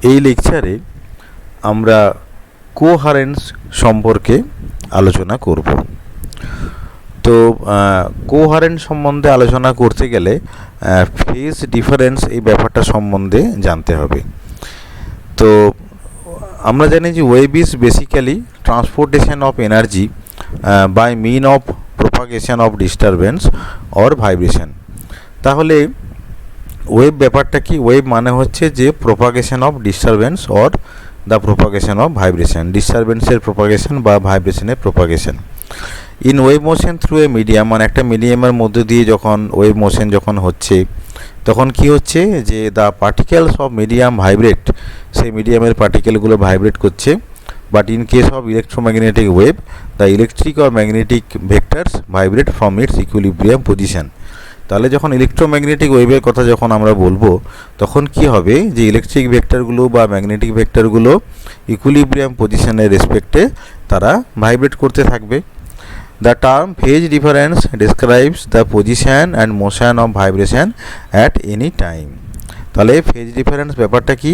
এই লেকচারে আমরা কোহারেন্স সম্পর্কে আলোচনা করব। তো কোহারেন্স সম্বন্ধে আলোচনা করতে গেলে ফেজ ডিফারেন্স এই ব্যাপারটা সম্বন্ধে জানতে হবে। তো আমরা জানি যে wave is basically transportation of energy by mean of propagation of disturbance or vibration. তাহলে ওয়েভ ব্যাপারটা কি? ওয়েভ মানে হচ্ছে যে propagation of disturbance or the propagation of vibration, ডিস্টারবেন্সের প্রোপাগেশন বা ভাইব্রেশনের propagation in wave motion through a medium. মানে একটা মিডিয়ামের মধ্যে দিয়ে যখন ওয়েভ মোশন যখন হচ্ছে তখন কি হচ্ছে যে the particles of medium vibrate, সেই মিডিয়ামের পার্টিকেলগুলো ভাইব্রেট করছে। But in case of electromagnetic wave the electric or magnetic vectors vibrate from its equilibrium position. তাহলে যখন ইলেকট্রোম্যাগনেটিক ওয়েভের কথা যখন আমরা বলবো তখন কি হবে যে ইলেকট্রিক ভেক্টরগুলো বা ম্যাগনেটিক ভেক্টরগুলো ইকুইলিব্রিয়াম পজিশনের রেসপেক্টে তারা ভাইব্রেট করতে থাকবে। The term phase difference describes the position and motion of vibration at any time. তাহলে ফেজ ডিফারেন্স ব্যাপারটা কি?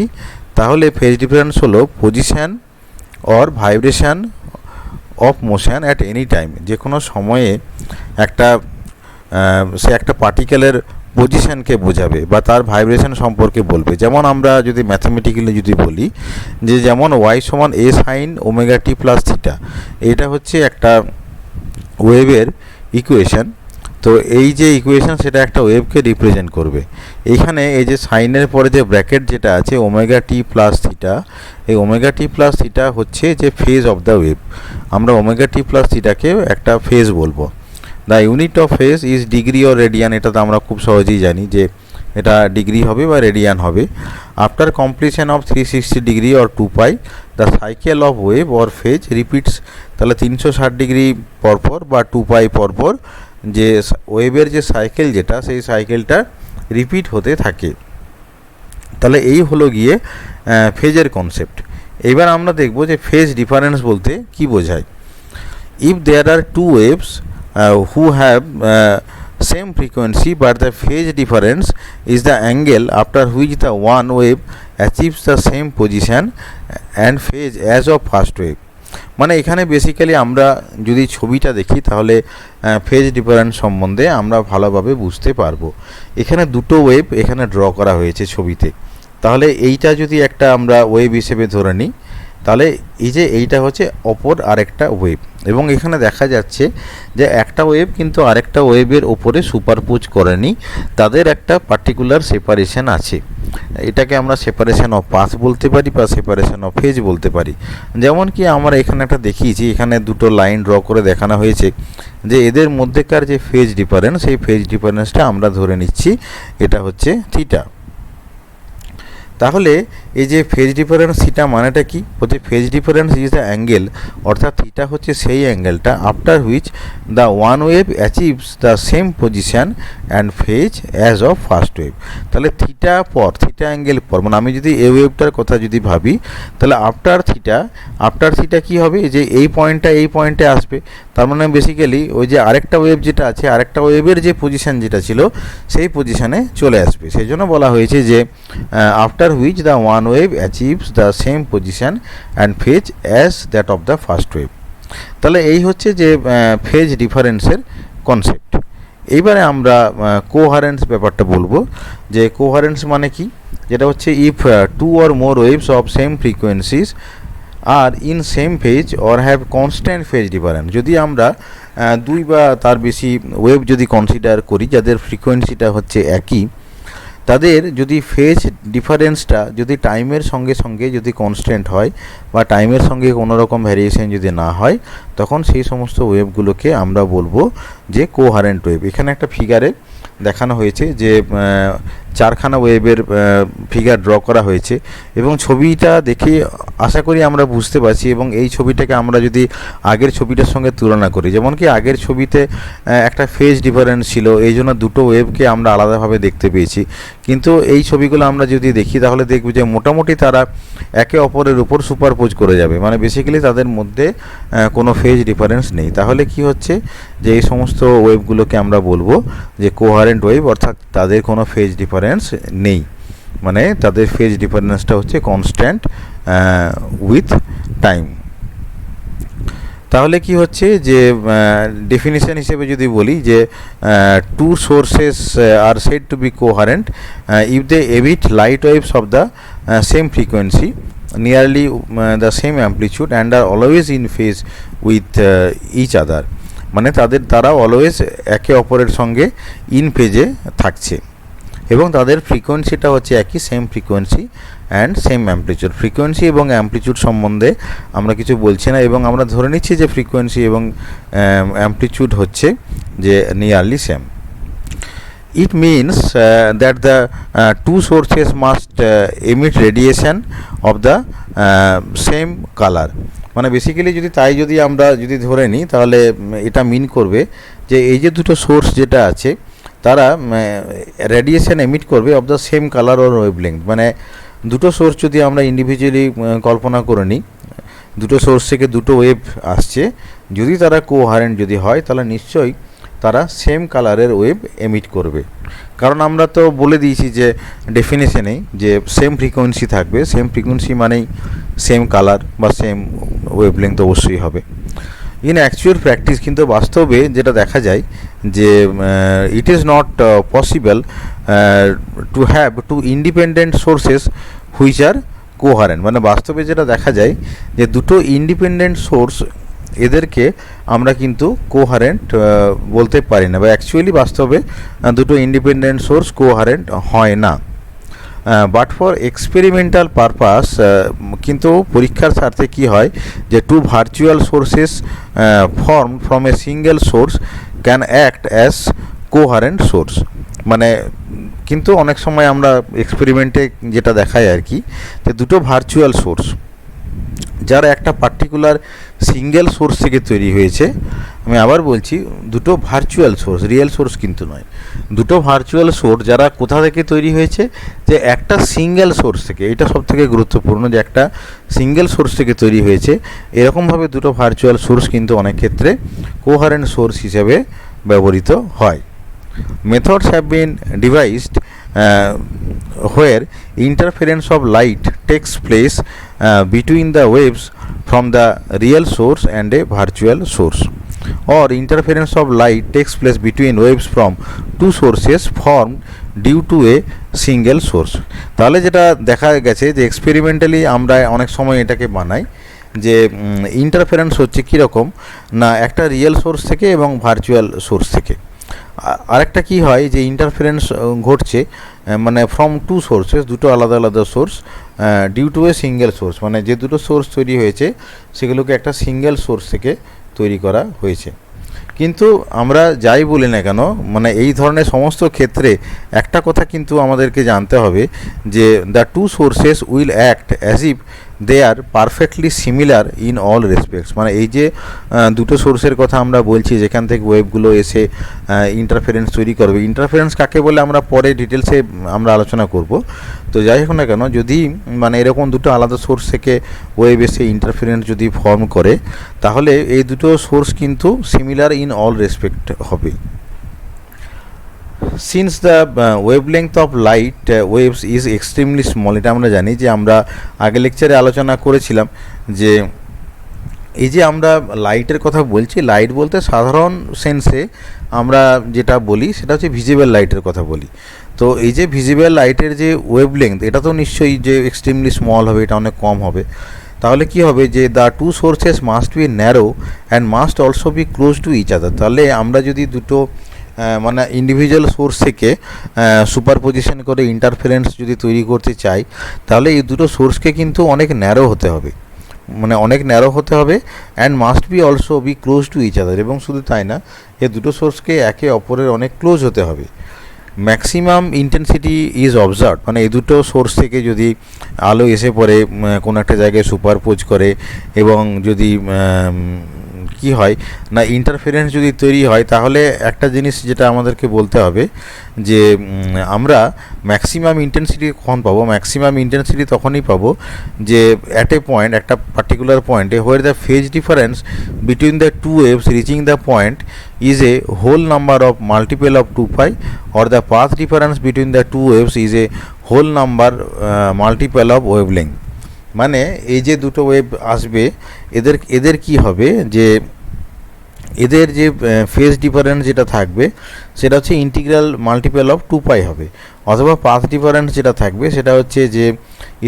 তাহলে ফেজ ডিফারেন্স হলো position or vibration of motion at any time, যে কোনো সময়ে সে একটা পার্টিকেলের পজিশনকে বোঝাবে বা তার ভাইব্রেশন সম্পর্কে বলবে। যেমন আমরা যদি ম্যাথামেটিক্যালি যদি বলি যে যেমন ওয়াই সমান এ sine omega t plus theta, এটা হচ্ছে একটা ওয়েভের ইকুয়েশন। তো এই যে ইকুয়েশন সেটা একটা ওয়েভকে রিপ্রেজেন্ট করবে। এইখানে এই যে সাইনের পরে যে ব্র্যাকেট যেটা আছে ওমেগা টি প্লাস থিটা, এই ওমেগা টি প্লাস থিটা হচ্ছে যে ফেজ অফ দ্য ওয়েভ। আমরা ওমেগা টি প্লাস থিটাকে একটা ফেজ বলবো। The unit of phase is degree or radian, এটা তো আমরা খুব সহজেই জানি যে এটা ডিগ্রি হবে বা রেডিয়ান হবে। After completion of 360 degree or 2 pi the cycle of wave or phase repeats. তাহলে 360 ডিগ্রি পরপর বা 2 পাই পরপর যে ওয়েভের যে সাইকেল যেটা সেই সাইকেলটা রিপিট হতে থাকে। তাহলে এই হলো গিয়ে ফেজের কনসেপ্ট। এবার আমরা দেখব যে ফেজ ডিফারেন্স বলতে কি বোঝায়। If there are two waves who have same frequency but the phase difference is the angle after which the one wave achieves the same position and phase as of first wave। মানে এখানে basically আমরা যদি ছবিটা দেখি তাহলে phase difference সম্বন্ধে আমরা ভালোভাবে বুঝতে পারবো। এখানে দুটো ওয়েভ এখানে ড্র করা হয়েছে ছবিতে। তাহলে এইটা যদি একটা আমরা ওয়েভ হিসেবে ধরে নিই তাহলে এই যে এইটা হচ্ছে অপর আরেকটা ওয়েভ, এবং এখানে দেখা যাচ্ছে যে একটা ওয়েভ কিন্তু আরেকটা ওয়েভের ওপরে সুপারপোজ করেনি, তাদের একটা পার্টিকুলার সেপারেশন আছে। এটাকে আমরা সেপারেশন অফ পাথ বলতে পারি বা সেপারেশন অফ ফেজ বলতে পারি। যেমন কি আমরা এখানে একটা দেখিয়েছি, এখানে দুটো লাইন ড্র করে দেখানো হয়েছে যে এদের মধ্যেকার যে ফেজ ডিফারেন্স, সেই ফেজ ডিফারেন্সটা আমরা ধরে নিচ্ছি এটা হচ্ছে থিটা। তাহলে এই যে ফেজ ডিফারেন্স থিটা মানেটা কি? বলছে phase difference is the angle, অর্থাৎ থিটা হচ্ছে সেই অ্যাঙ্গেলটা after which the one wave achieves the same position and phase as of first wave. তাহলে থিটা অ্যাঙ্গেল পর, মানে আমি যদি এই ওয়েভটার কথা যদি ভাবি তাহলে আফটার থিটা কী হবে যে এই পয়েন্টে আসবে। তার মানে বেসিক্যালি ওই যে আরেকটা ওয়েভ যেটা আছে আরেকটা ওয়েভের যে পজিশন যেটা ছিল সেই পজিশনে চলে আসবে। সেই জন্য বলা হয়েছে যে after which the one wave achieves the same position and phase as that of the first wave। তাহলে এই হচ্ছে যে ফেজ ডিফারেন্সের কনসেপ্ট। এইবারে আমরা কোহারেন্স ব্যাপারটা বলবো যে কোহারেন্স মানে কি, যেটা হচ্ছে if two or more waves of same frequencies are in same phase or have constant phase difference. যদি আমরা দুই বা তার বেশি ওয়েভ যদি কনসিডার করি যাদের ফ্রিকোয়েন্সিটা হচ্ছে একই, তাদের যদি ফেজ ডিফারেন্সটা যদি টাইমের সঙ্গে সঙ্গে যদি কনস্ট্যান্ট হয় বা টাইমের সঙ্গে কোনো রকম ভ্যারিয়েশন যদি না হয় তখন সেই সমস্ত ওয়েভগুলোকে আমরা বলবো যে কোহারেন্ট ওয়েভ। এখানে একটা ফিগারে দেখানো হয়েছে যে চারখানা ওয়েভের ফিগার ড্র করা হয়েছে এবং ছবিটা দেখে আশা করি আমরা বুঝতে পারছি। এবং এই ছবিটাকে আমরা যদি আগের ছবিটার সঙ্গে তুলনা করি, যেমন কি আগের ছবিতে একটা ফেজ ডিফারেন্স ছিল, এই জন্য দুটো ওয়েভকে আমরা আলাদাভাবে দেখতে পেয়েছি। কিন্তু এই ছবিগুলো আমরা যদি দেখি তাহলে দেখব যে মোটামুটি তারা একে অপরের উপর সুপারপোজ করে যাবে, মানে বেসিক্যালি তাদের মধ্যে কোনো ফেজ ডিফারেন্স নেই। তাহলে কি হচ্ছে যে এই সমস্ত ওয়েভগুলোকে আমরা বলবো যে কোহারেন্ট ওয়েভ, অর্থাৎ তাদের কোনো ফেজ ডিফারেন্স নেই। মানে তাদের ফেজ ডিফারেন্সটা হচ্ছে কনস্ট্যান্ট উইথ টাইম। তাহলে কি হচ্ছে যে ডেফিনিশন হিসেবে যদি বলি যে two sources are said to be coherent if they emit light waves of the same frequency nearly the same amplitude and are always in phase with each other, মানে তারা অলওয়েজ একে অপরের সঙ্গে ইন ফেজে থাকছে এবং তাদের ফ্রিকোয়েন্সিটা হচ্ছে একই, same frequency and same amplitude. Frequency এবং অ্যাম্পলিটিউড সম্বন্ধে আমরা কিছু বলছি না এবং আমরা ধরে নিচ্ছি যে ফ্রিকোয়েন্সি এবং অ্যাম্পলিটিউড হচ্ছে যে nearly same. It means that the two sources must emit radiation of the same color, মানে বেসিক্যালি যদি আমরা ধরে নিই তাহলে এটা মিন করবে যে এই যে দুটো সোর্স যেটা আছে তারা রেডিয়েশন এমিট করবে of the same colour or wavelength. মানে দুটো সোর্স যদি আমরা ইন্ডিভিজুয়ালি কল্পনা করে নিই, দুটো সোর্স থেকে দুটো ওয়েভ আসছে, যদি তারা কোহারেন্ট যদি হয় তাহলে নিশ্চয়ই তারা সেম কালারের ওয়েভ এমিট করবে। কারণ আমরা তো বলে দিয়েছি যে ডেফিনেশনেই যে সেম ফ্রিকোয়েন্সি থাকবে, সেম ফ্রিকোয়েন্সি মানেই সেম কালার বা সেম ওয়েভলেংথ অবশ্যই হবে। ইন অ্যাকচুয়াল প্র্যাকটিস কিন্তু বাস্তবে যেটা দেখা যায় যে it is not possible to have to independent sources which are কোহারেন্ট, মানে বাস্তবে যেটা দেখা যায় যে দুটো ইন্ডিপেন্ডেন্ট সোর্স এদেরকে আমরা কিন্তু কোহারেন্ট বলতে পারি না, বা অ্যাকচুয়ালি বাস্তবে দুটো ইন্ডিপেন্ডেন্ট সোর্স কোহারেন্ট হয় না। বাট ফর এক্সপেরিমেন্টাল পারপাস, কিন্তু পরীক্ষার স্বার্থে কি হয় যে two virtual sources form from a single source can act as coherent source. মানে কিন্তু অনেক সময় আমরা এক্সপেরিমেন্টে যেটা দেখায় আর কি, যে দুটো ভার্চুয়াল সোর্স যারা একটা পার্টিকুলার সিঙ্গেল সোর্স থেকে তৈরি হয়েছে, আমি আবার বলছি দুটো ভার্চুয়াল সোর্স, রিয়েল সোর্স কিন্তু নয়, দুটো ভার্চুয়াল সোর্স যারা কোথা থেকে তৈরি হয়েছে, যে একটা সিঙ্গেল সোর্স থেকে। এটা সব থেকে গুরুত্বপূর্ণ যে একটা সিঙ্গেল সোর্স থেকে তৈরি হয়েছে। এরকমভাবে দুটো ভার্চুয়াল সোর্স কিন্তু অনেক ক্ষেত্রে কোহারেন্ট সোর্স হিসেবে ব্যবহৃত হয়। Methods have been devised where interference of light takes place between the waves from the real source and a virtual source, or interference of light takes place between waves from two sources formed due to a single source। তাহলে যেটা দেখা গেছে যে experimentally আমরা অনেক সময় এটাকে বানাই যে ইন্টারফারেন্স হচ্ছে কীরকম না, একটা রিয়েল সোর্স থেকে এবং ভার্চুয়াল সোর্স থেকে। আরেকটা কি হয় যে ইন্টারফারেন্স ঘটছে মানে ফ্রম টু সোর্সেস, দুটো আলাদা আলাদা source, due to a single source, মানে যে দুটো সোর্স তৈরি হয়েছে সেগুলোকে একটা সিঙ্গেল সোর্স থেকে তৈরি করা হয়েছে। কিন্তু আমরা যাই বলি না কেন, মানে এই ধরনের সমস্ত ক্ষেত্রে একটা কথা কিন্তু আমাদেরকে জানতে হবে যে the two sources will act as if they are perfectly similar in all respects. মানে এই যে দুটো সোর্সের কথা আমরা বলছি যেখান থেকে ওয়েভগুলো এসে ইন্টারফারেন্স তৈরি করবে, ইন্টারফারেন্স কাকে বলে আমরা পরে ডিটেলসে আমরা আলোচনা করব। তো যাই হোক না কেন, যদি মানে এরকম দুটো আলাদা সোর্স থেকে ওয়েভ এসে ইন্টারফারেন্স যদি ফর্ম করে, তাহলে এই দুটো সোর্স কিন্তু সিমিলার ইন অল রেসপেক্ট হবে। Since the wavelength of light waves is extremely small, এটা আমরা জানি যে আমরা আগের লেকচারে আলোচনা করেছিলাম যে এই যে আমরা লাইটের কথা বলছি, লাইট বলতে সাধারণ সেন্সে আমরা যেটা বলি সেটা হচ্ছে ভিজিবল লাইটের কথা বলি। তো এই যে ভিজিবল লাইটের যে ওয়েভলেংথ, এটা তো নিশ্চয়ই যে এক্সট্রিমলি স্মল হবে, এটা অনেক কম হবে। তাহলে কি হবে যে the two sources must be narrow and must also be close to each other. তাহলে আমরা যদি দুটো মানে ইন্ডিভিজুয়াল সোর্স থেকে সুপারপজিশন করে ইন্টারফারেন্স যদি তৈরি করতে চাই, তাহলে এই দুটো সোর্সকে কিন্তু অনেক ন্যারো হতে হবে, মানে অনেক ন্যারো হতে হবে, and must be also be close to each other. এবং শুধু তাই না, এই দুটো সোর্সকে একে অপরের অনেক ক্লোজ হতে হবে। ম্যাক্সিমাম ইন্টেন্সিটি ইজ অবজার্ভ, মানে এই দুটো সোর্স থেকে যদি আলো এসে পড়ে কোনো একটা জায়গায় সুপারপোজ করে এবং যদি কি হয় না ইন্টারফারেন্স যদি তৈরি হয়, তাহলে একটা জিনিস যেটা আমাদেরকে বলতে হবে যে আমরা ম্যাক্সিমাম ইন্টেন্সিটি কখন পাবো, ম্যাক্সিমাম ইন্টেন্সিটি তখনই পাবো যে অ্যাট এ পয়েন্ট, একটা পার্টিকুলার পয়েন্টে where the phase difference between the two waves reaching the point is a whole number of multiple of 2 pi, or the path difference between the two waves is a whole number multiple of wavelength. মানে এই যে দুটো wave আসবে এদের কি হবে যে এদের যে ফেজ ডিফারেন্স যেটা থাকবে সেটা হচ্ছে ইন্টিগ্রাল মাল্টিপল অফ 2 পাই হবে, অথবা পাথ ডিফারেন্স যেটা থাকবে সেটা হচ্ছে যে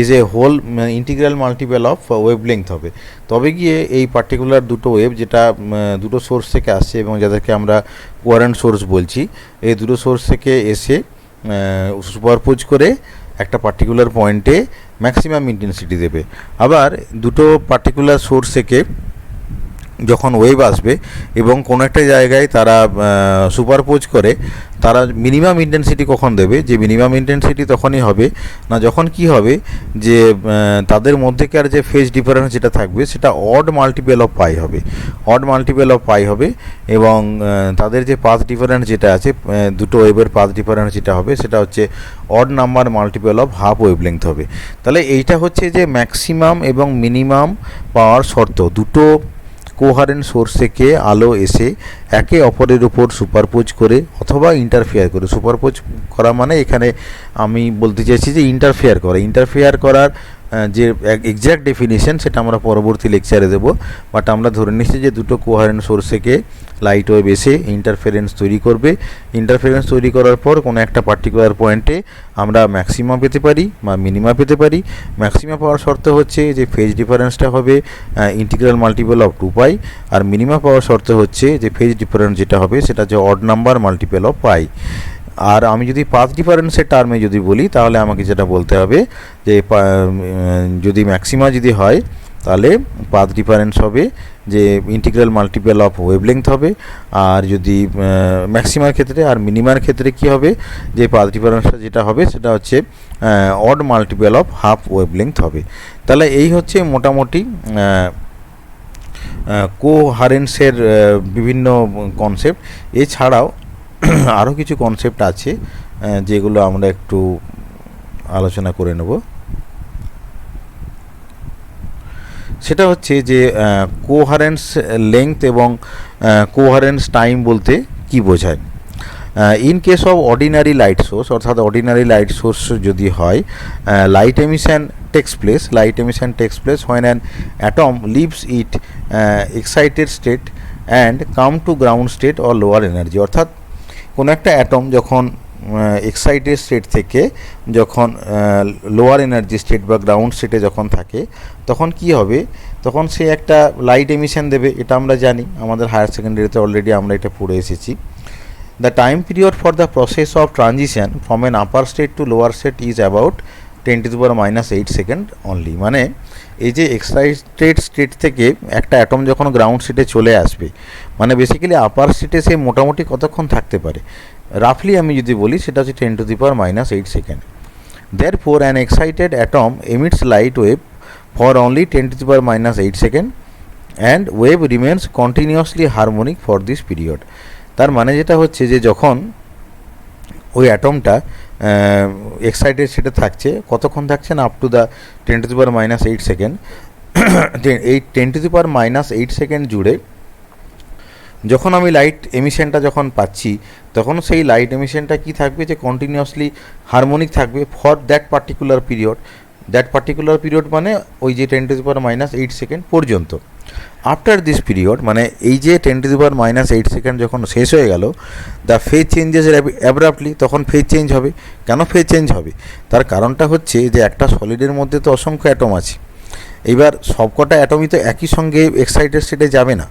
is a whole integral multiple of wavelength হবে। তবে গিয়ে এই পার্টিকুলার দুটো ওয়েভ যেটা দুটো সোর্স থেকে আসছে এবং যাদেরকে আমরা কোয়ারেন্ট সোর্স বলছি, এই দুটো সোর্স থেকে এসে সুপারপোজ করে একটা পার্টিকুলার পয়েন্টে ম্যাক্সিমাম ইন্টেন্সিটি দেবে। আবার দুটো পার্টিকুলার সোর্স থেকে যখন ওয়েভ আসবে এবং কোনো একটা জায়গায় তারা সুপারপোজ করে, তারা মিনিমাম ইন্টেন্সিটি কখন দেবে, যে মিনিমাম ইন্টেন্সিটি তখনই হবে না যখন কি হবে যে তাদের মধ্যেকার যে ফেজ ডিফারেন্স যেটা থাকবে সেটা অড মাল্টিপল অফ পাই হবে, অড মাল্টিপল অফ পাই হবে। এবং তাদের যে পাথ ডিফারেন্স যেটা আছে, দুটো ওয়েভের পাথ ডিফারেন্স যেটা হবে সেটা হচ্ছে odd number multiple of half wavelength হবে। তাহলে এইটা হচ্ছে যে ম্যাক্সিমাম এবং মিনিমাম পাওয়ার শর্ত। দুটো কোহারেন্ট সোর্স থেকে আলো এসে একে অপরের উপর সুপারপোজ করে অথবা ইন্টারফেয়ার করে, সুপারপোজ করা মানে এখানে আমি বলতে চাইছি যে ইন্টারফেয়ার করার যে এক্স্যাক্ট ডেফিনিশন সেটা আমরা পরবর্তী লেকচারে দেবো। বাট আমরা ধরে নিচ্ছি যে দুটো কোহারেন্ট সোর্স থেকে লাইট ওয়েভ এসে ইন্টারফারেন্স তৈরি করবে। ইন্টারফারেন্স তৈরি করার পর কোনো একটা পার্টিকুলার পয়েন্টে আমরা ম্যাক্সিমা পেতে পারি বা মিনিমা পেতে পারি। ম্যাক্সিমা পাওয়ার শর্ত হচ্ছে যে ফেজ ডিফারেন্সটা হবে ইন্টিগ্রাল মাল্টিপল অফ 2 পাই, আর মিনিমা পাওয়ার শর্ত হচ্ছে যে ফেজ ডিফারেন্স যেটা হবে সেটা হচ্ছে odd number multiple of pi. আর আমি যদি পাথ ডিফারেন্সের টার্মে যদি বলি তাহলে আমাকে যেটা বলতে হবে যে যদি ম্যাক্সিমা যদি হয় তাহলে পাথ ডিফারেন্স হবে যে ইন্টিগ্রাল মাল্টিপল অফ ওয়েভলেংথ হবে। আর যদি ম্যাক্সিমার ক্ষেত্রে আর মিনিমার ক্ষেত্রে কি হবে, যে পাথ ডিফারেন্সটা যেটা হবে সেটা হচ্ছে odd multiple of half wavelength হবে। তাহলে এই হচ্ছে মোটামুটি কোহারেন্সের বিভিন্ন কনসেপ্ট। এছাড়াও আরও কিছু কনসেপ্ট আছে যেগুলো আমরা একটু আলোচনা করে নেব। সেটা হচ্ছে যে কোহারেন্স লেংথ এবং কোহারেন্স টাইম বলতে কি বোঝায়। In case of ordinary light source, অর্থাৎ অর্ডিনারি লাইট সোর্স যদি হয়, light emission takes place when an atom leaves it excited state and come to ground state or lower energy। অর্থাৎ কোনো একটা অ্যাটম যখন এক্সাইটেড স্টেট থেকে যখন lower energy state বা গ্রাউন্ড স্টেটে যখন থাকে তখন কি হবে, তখন সে একটা লাইট এমিশন দেবে। এটা আমরা জানি, আমাদের হায়ার সেকেন্ডারিতে অলরেডি আমরা এটা পড়ে এসেছি। The time period for the process of transition from an upper state to lower state is about 10⁻⁸ second only. মানে এই যে এক্সাইটেড স্টেট থেকে একটা অ্যাটম যখন গ্রাউন্ড স্টেটে চলে আসবে, মানে বেসিক্যালি আপার স্টেটে সে মোটামুটি কতক্ষণ থাকতে পারে, রাফলি আমি যদি বলি সেটা হচ্ছে 10⁻⁸ second. Therefore an excited atom emits light wave for only 10⁻⁸ second and wave remains continuously harmonic for this period। তার মানে যেটা হচ্ছে যে যখন ওই অ্যাটমটা এক্সাইটেড স্টেটে থাকছে, কতক্ষণ থাকছে না, আপ টু দ্য 10⁻⁸ সেকেন্ড। এই 10⁻⁸ সেকেন্ড জুড়ে যখন আমি লাইট এমিশনটা যখন পাচ্ছি তখন সেই লাইট এমিশনটা কি থাকবে, যে কন্টিনিউয়াসলি হারমোনিক থাকবে ফর দ্যাট পার্টিকুলার পিরিয়ড মানে ওই যে 10⁻⁸ সেকেন্ড পর্যন্ত। আফটার দিস পিরিয়ড মানে এই যে 10⁻⁸ সেকেন্ড যখন শেষ হয়ে গেল, দ্য ফেজ চেঞ্জেস অ্যাব্রাপ্টলি, তখন ফেজ চেঞ্জ হবে। কেন ফেজ চেঞ্জ হবে, তার কারণটা হচ্ছে যে একটা সলিডের মধ্যে তো অসংখ্য অ্যাটম আছে। এবার সবকটা অ্যাটমই তো একই সঙ্গে এক্সাইটেড স্টেটে যাবে না।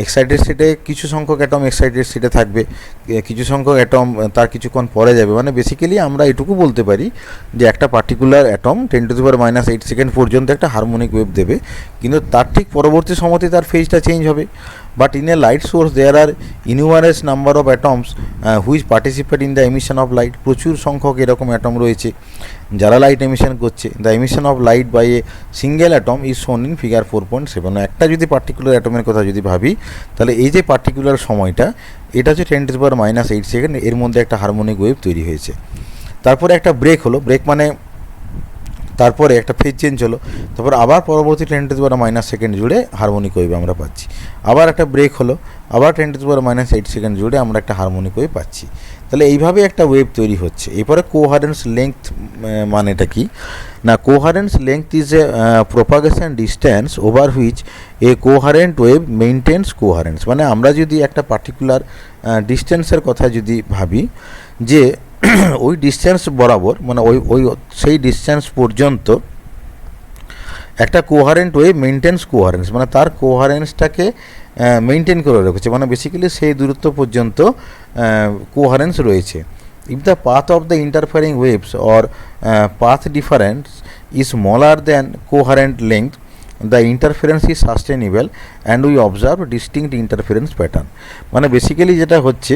এক্সাইটেড স্টেটে কিছু সংখ্যক অ্যাটম এক্সাইটেড স্টেটে থাকবে, কিছু সংখ্যক অ্যাটম তার কিছুক্ষণ পরে যাবে। মানে বেসিক্যালি আমরা এটুকু বলতে পারি যে একটা পার্টিকুলার অ্যাটম 10⁻⁸ সেকেন্ড পর্যন্ত একটা হারমোনিক ওয়েভ দেবে, কিন্তু তার ঠিক পরবর্তী সময়তে তার ফেজটা চেঞ্জ হবে। But in a light source there are innumerable number of atoms which participate in the emission of light. প্রচুর সংখ্যক এরকম অ্যাটম রয়েছে যারা লাইট এমিশন করছে। The emission of light by a single atom is shown in figure 4.7। একটা যদি particular অ্যাটমের কথা যদি ভাবি তাহলে এই যে পার্টিকুলার সময়টা এটা হচ্ছে 10⁻⁸ সেকেন্ড, এর মধ্যে একটা হারমোনিক ওয়েভ তৈরি হয়েছে। তারপরে একটা ব্রেক হলো, ব্রেক মানে তারপরে একটা ফেজ চেঞ্জ হলো, তারপর আবার পরবর্তী 10⁻⁻ সেকেন্ড জুড়ে হারমোনিক ওয়েভ আমরা পাচ্ছি। আবার একটা ব্রেক হলো, আবার 10⁻⁸ সেকেন্ড জুড়ে আমরা একটা হারমোনিক ওয়েভ পাচ্ছি। তাহলে এইভাবে একটা ওয়েভ তৈরি হচ্ছে। এরপরে কোহারেন্স লেংথ মানেটা কি না, coherence length is a propagation distance over which a coherent wave maintains coherence. মানে আমরা যদি একটা পার্টিকুলার ডিস্টেন্সের কথা যদি ভাবি যে ওই ডিস্টেন্স বরাবর মানে ওই সেই ডিস্টেন্স পর্যন্ত একটা কোহারেন্ট ওয়েভ মেনটেন্স কোহারেন্স, মানে তার কোহারেন্সটাকে মেনটেন করে রেখেছে, মানে বেসিক্যালি সেই দূরত্ব পর্যন্ত কোহারেন্স রয়েছে। If the path of the interfering waves or path difference is smaller than coherent length, the interference is sustainable and we observe distinct interference pattern. মানে বেসিক্যালি যেটা হচ্ছে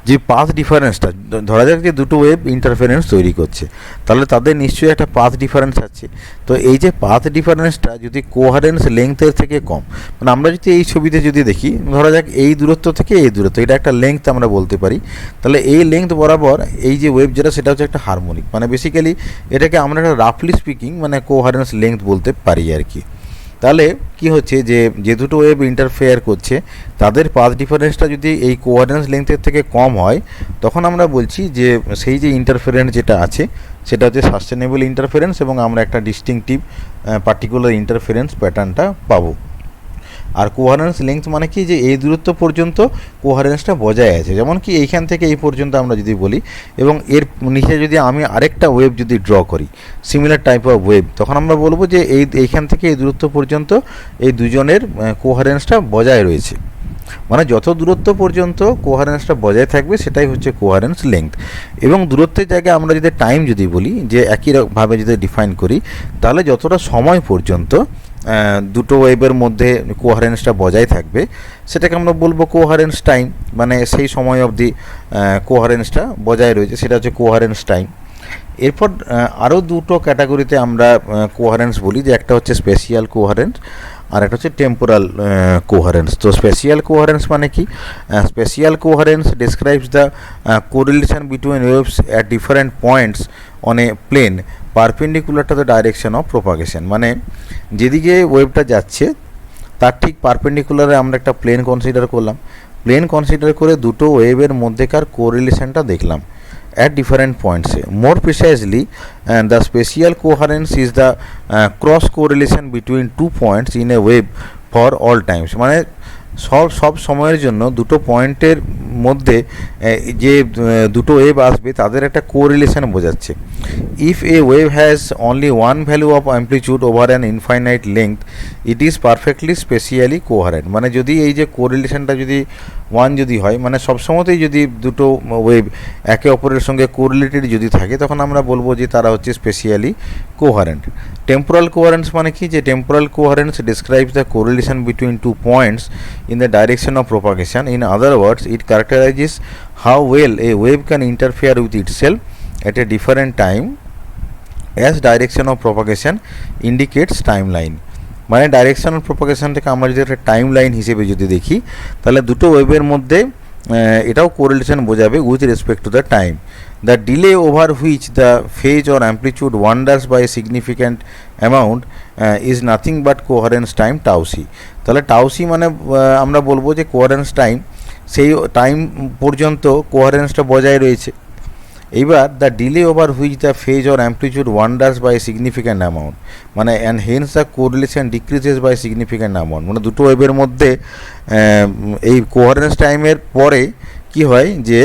যে পাথ ডিফারেন্সটা, ধরা যাক যে দুটো ওয়েভ ইন্টারফারেন্স তৈরি করছে, তাহলে তাদের নিশ্চয়ই একটা পাথ ডিফারেন্স আছে। তো এই যে পাথ ডিফারেন্সটা যদি কোহারেন্স লেংথের থেকে কম, মানে আমরা যদি এই ছবিতে যদি দেখি, ধরা যাক এই দূরত্ব থেকে এই দূরত্ব, এটা একটা লেংথ আমরা বলতে পারি, তাহলে এই লেংথ বরাবর এই যে ওয়েভ যেটা সেটা হচ্ছে একটা হারমোনিক, মানে বেসিক্যালি এটাকে আমরা একটা রাফলি স্পিকিং মানে কোহারেন্স লেংথ বলতে পারি আর কি। তাহলে কি হচ্ছে যে দুটো ওয়েভ ইন্টারফেয়ার করছে তাদের পাথ ডিফারেন্সটা যদি এই কোহারেন্স লেংথের থেকে কম হয়, তখন আমরা বলছি যে সেই যে ইন্টারফারেন্স যেটা আছে সেটা হচ্ছে সাস্টেনেবল ইন্টারফারেন্স এবং আমরা একটা ডিস্টিংটিভ পার্টিকুলার ইন্টারফারেন্স প্যাটার্নটা পাবো। আর কোহারেন্স লেংথ মানে কি, যে এই দূরত্ব পর্যন্ত কোহারেন্সটা বজায় আছে, যেমন কি এইখান থেকে এই পর্যন্ত আমরা যদি বলি এবং এর নিচে যদি আমি আরেকটা ওয়েভ যদি ড্র করি সিমিলার টাইপ অফ ওয়েভ, তখন আমরা বলবো যে এইখান থেকে এই দূরত্ব পর্যন্ত এই দুজনের কোহারেন্সটা বজায় রয়েছে। মানে যত দূরত্ব পর্যন্ত কোহারেন্সটা বজায় থাকবে সেটাই হচ্ছে কোহারেন্স লেংথ। এবং দূরত্বের জায়গায় আমরা যদি টাইম যদি বলি, যে একইভাবে যদি ডিফাইন করি, তাহলে যতটা সময় পর্যন্ত দুটো ওয়েভের মধ্যে কোহারেন্সটা বজায় থাকবে সেটাকে আমরা বলবো কোহারেন্স টাইম, মানে সেই সময় অবধি কোহারেন্সটা বজায় রয়েছে সেটা হচ্ছে কোহারেন্স টাইম। এরপর আরও দুটো ক্যাটাগরিতে আমরা কোহারেন্স বলি, যে একটা হচ্ছে স্পেশিয়াল কোহারেন্স আর একটা হচ্ছে টেম্পোরাল কোহারেন্স। তো স্পেশিয়াল কোহারেন্স মানে কি, spatial coherence describes the correlation between waves at different points on a plane perpendicular to the direction of propagation. মানে যেদিকে ওয়েভটা যাচ্ছে তার ঠিক পারপেন্ডিকুলারে আমরা একটা প্লেন কনসিডার করলাম, প্লেন কনসিডার করে দুটো ওয়েভের মধ্যেকার কোরিলেশনটা দেখলাম at different points. More precisely, the spatial coherence is the cross correlation between 2 points in a wave for all times. মানে সব সময়ের জন্য দুটো পয়েন্টের মধ্যে যে দুটো ওয়েভ আসবে তাদের একটা কোরিলেশন বোঝাচ্ছে। If A wave has only one value of amplitude over an infinite length it is perfectly specially কোহারেন্ট। মানে যদি এই যে কোরিলেশনটা যদি ওয়ান যদি হয়, মানে সবসময়তেই যদি দুটো ওয়েভ একে অপরের সঙ্গে কোরিলেটেড যদি থাকে, তখন আমরা বলবো যে তারা হচ্ছে স্পেশিয়ালি কোহারেন্ট। টেম্পোরাল কোহারেন্স মানে কি, যে temporal coherence describes the correlation between two points in the direction of propagation. In other words, it characterizes how well a wave can interfere with itself at a different time as direction of propagation indicates timeline. মানে direction of propagation থেকে আমরা যদি একটা time line হিসেবে যদি দেখি, তাহলে দুটো ওয়েভের মধ্যে এটাও কোরিলেশন বোঝাবে with respect to the time. The delay over which the phase or amplitude wanders by a significant amount is nothing but coherence time tau c. তাহলে টাউসি মানে আমরা বলবো যে কোহারেন্স টাইম, সেই টাইম পর্যন্ত কোহারেন্সটা বজায় রয়েছে। এইবার the delay over which the phase or amplitude wanders by significant amount, মানে and hence the correlation decreases by significant amount. মানে দুটো ওয়েভের মধ্যে এই কোহারেন্স টাইমের পরে কি হয়, যে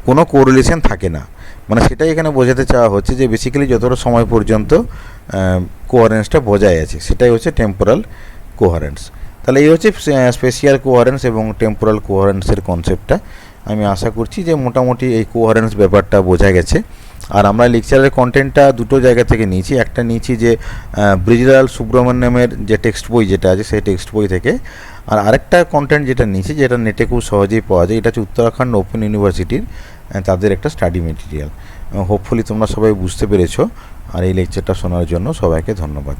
কোনো কোরিলেশন থাকে না। মানে সেটাই এখানে বোঝাতে চাওয়া হচ্ছে যে বেসিক্যালি যতটা সময় পর্যন্ত কোহারেন্সটা বজায় আছে সেটাই হচ্ছে টেম্পোরাল কোহারেন্স। তাহলে এই হচ্ছে স্পেশিয়াল কোহারেন্স এবং টেম্পোরাল কোহারেন্সের কনসেপ্টটা। আমি আশা করছি যে মোটামুটি এই কোহারেন্স ব্যাপারটা বোঝা গেছে। আর আমরা লেকচারের কন্টেন্টটা দুটো জায়গা থেকে নিয়েছি, একটা নিয়েছি যে ব্রিজলাল সুব্রমণ্যমের যে টেক্সট বই যেটা আছে সেই টেক্সট বই থেকে, আর আরেকটা কন্টেন্ট যেটা নিয়েছি যেটা নেটে খুব সহজেই পাওয়া যায়, এটা হচ্ছে উত্তরাখণ্ড ওপেন ইউনিভার্সিটির তাদের একটা স্টাডি মেটেরিয়াল। হোপফুলি তোমরা সবাই বুঝতে পেরেছো। আর এই লেকচারটা শোনার জন্য সবাইকে ধন্যবাদ।